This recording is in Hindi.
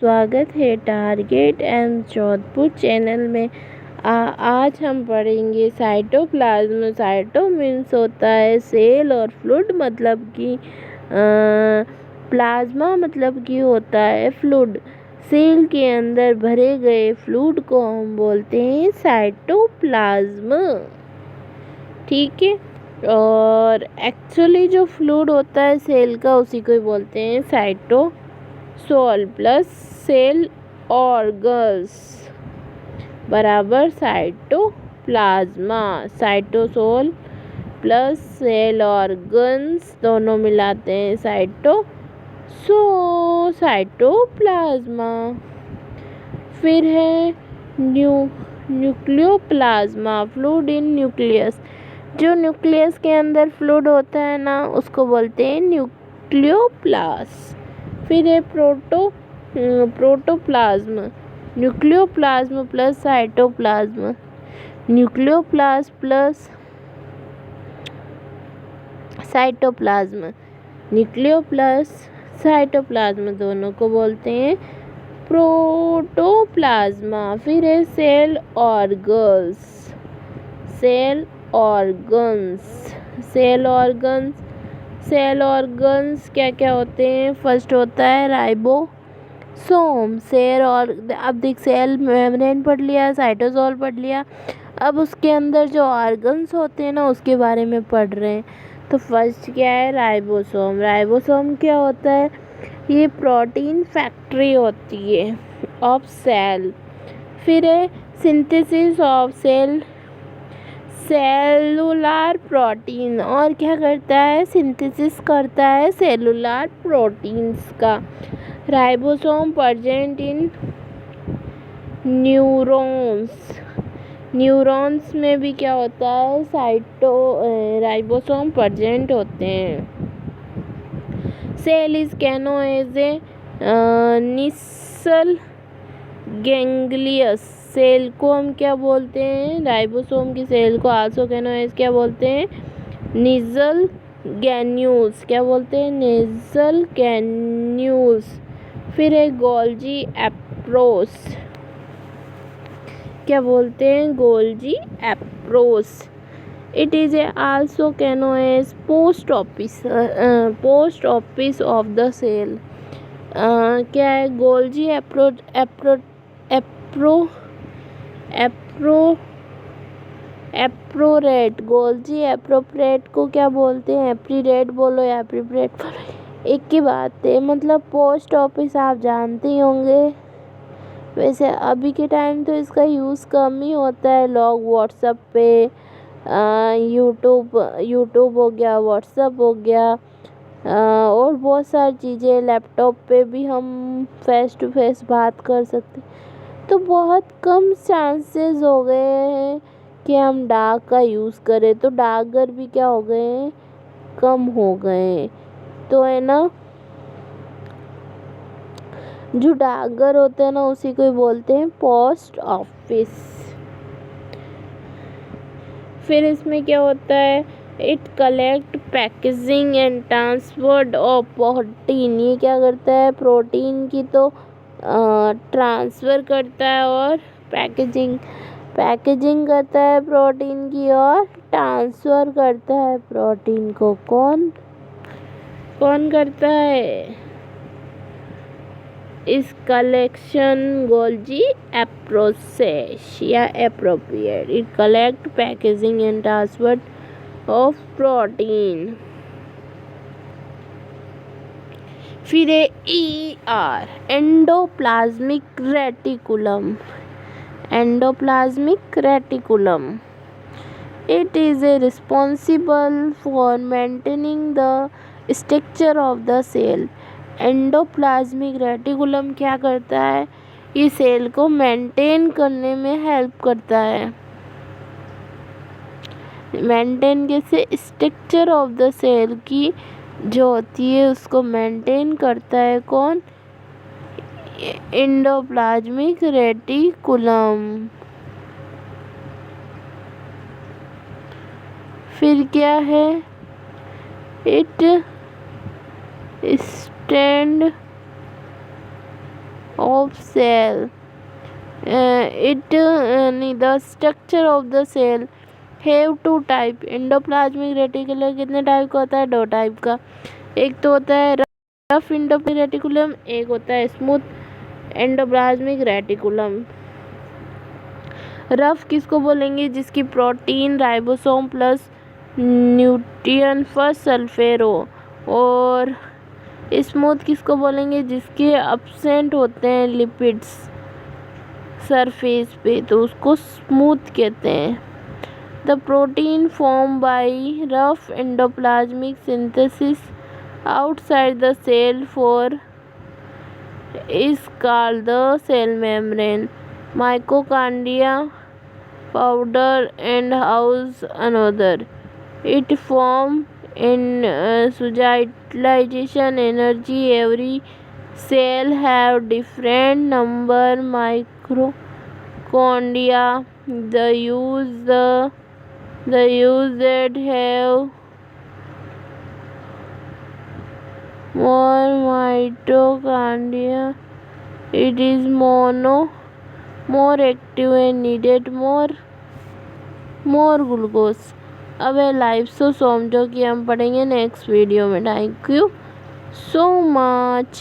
स्वागत है टारगेट एंड जोधपुर चैनल में। आज हम पढ़ेंगे साइटोप्लाज्म। साइटो मीन्स होता है सेल और फ्लूइड मतलब कि प्लाज्मा मतलब कि होता है फ्लूइड। सेल के अंदर भरे गए फ्लूइड को हम बोलते हैं साइटोप्लाज्म। ठीक है। और एक्चुअली जो फ्लूइड होता है सेल का उसी को बोलते हैं साइटोसोल प्लस सेल ऑर्गन्स बराबर cytoplasm. Cytosol plus cell organs दोनों मिलाते हैं साइटोप्लाज्मा। फिर है न्यूक्लियोप्लाज्मा, फ्लूइड इन न्यूक्लियस। जो न्यूक्लियस के अंदर फ्लूइड होता है ना, उसको बोलते हैं न्यूक्लियोप्लास्ट। फिर है protoplasm, nucleoplasm plus cytoplasm. Nucleoplast plus cytoplasm, nucleoplast cytoplasm दोनों को बोलते हैं प्रोटोप्लाज्मा। फिर है सेल ऑर्गन्स, सेल ऑर्गन्स क्या क्या होते हैं। फर्स्ट होता है राइबोसोम। अब देख, सेल मेम्ब्रेन पढ़ लिया, साइटोसोल पढ़ लिया, अब उसके अंदर जो ऑर्गन्स होते हैं ना उसके बारे में पढ़ रहे हैं। तो फर्स्ट क्या है, राइबोसोम। राइबोसोम क्या होता है, ये प्रोटीन फैक्ट्री होती है ऑफ सेल। फिर है सिंथेसिस ऑफ सेलुलर प्रोटीन, और क्या करता है, सिंथेसिस करता है सेलुलर प्रोटीन्स का। राइबोसोम प्रेजेंट इन न्यूरॉन्स में भी क्या होता है, राइबोसोम प्रेजेंट होते हैं। Cell is known as a Nissl granules. Cell को हम क्या बोलते हैं, राइबोसोम की सेल को आल्सो कैनो एज क्या बोलते हैं, निजल गैन्यूल्स। क्या बोलते हैं, नेजल गैन्यूल्स। फिर है गोल्जी एप्रोस, क्या बोलते हैं, Golgi apparatus. It is also known as post office of the cell. क्या है, गोल्जी एप्रोरेट। गोल्जी एप्रोप्रेट को क्या बोलते हैं, एप्रीरेट बोलो या एप्रीप्रेट बोलो, एक ही बात है। मतलब पोस्ट ऑफिस आप जानते ही होंगे। वैसे अभी के टाइम तो इसका यूज़ कम ही होता है। लोग व्हाट्सएप पे, यूट्यूब हो गया, व्हाट्सएप हो गया, और बहुत सारी चीज़ें, लैपटॉप पे भी हम फेस टू फेस बात कर सकते। तो बहुत कम चांसेस हो गए हैं कि हम डाक का यूज़ करें। तो डाकघर भी क्या हो गए हैं, कम हो गए हैं। तो है ना, जो डाकघर होते हैं ना उसी को बोलते हैं पोस्ट ऑफिस। फिर इसमें क्या होता है, it collect packaging and transfer of protein. ये क्या करता है, प्रोटीन की तो ट्रांसफ़र करता है और पैकेजिंग करता है प्रोटीन की, और ट्रांसफ़र करता है प्रोटीन को। कौन करता है इस कलेक्शन, गोल्जी प्रोसेस या appropriate. It collect packaging and transfer of protein. फिर ER, endoplasmic reticulum. It is responsible for maintaining the structure of the cell. Endoplasmic reticulum क्या करता है, ये सेल को मेंटेन करने में हेल्प करता है। मेंटेन कैसे, स्ट्रक्चर ऑफ द सेल की जो होती है उसको मेंटेन करता है कौन, एंडोप्लाज्मिक रेटिकुलम। फिर क्या है, it stand of cell. The structure of the cell have two type. Endoplasmic reticulum कितने टाइप का होता है? 2 टाइप का। एक तो होता है रफ एंडोप्लाज्मिक रेटिकुलम, एक होता है स्मूथ एंडोप्लाज्मिक रेटिकुलम। रफ किसको बोलेंगे? जिसकी protein ribosome plus nutrient first sulphate हो। और स्मूथ किसको बोलेंगे? जिसके एब्सेंट होते हैं लिपिड्स सरफेस पे, तो उसको स्मूथ कहते हैं। The protein form by rough endoplasmic synthesis outside the cell for is called the cell membrane. Mitochondria powder and house another. It form in utilization energy. Every cell have different number mitochondria. The use that have more mitochondria, it is more active and needed more glucose. अब है लाइसोसोम जो कि हम पढ़ेंगे नेक्स्ट वीडियो में। Thank you so much.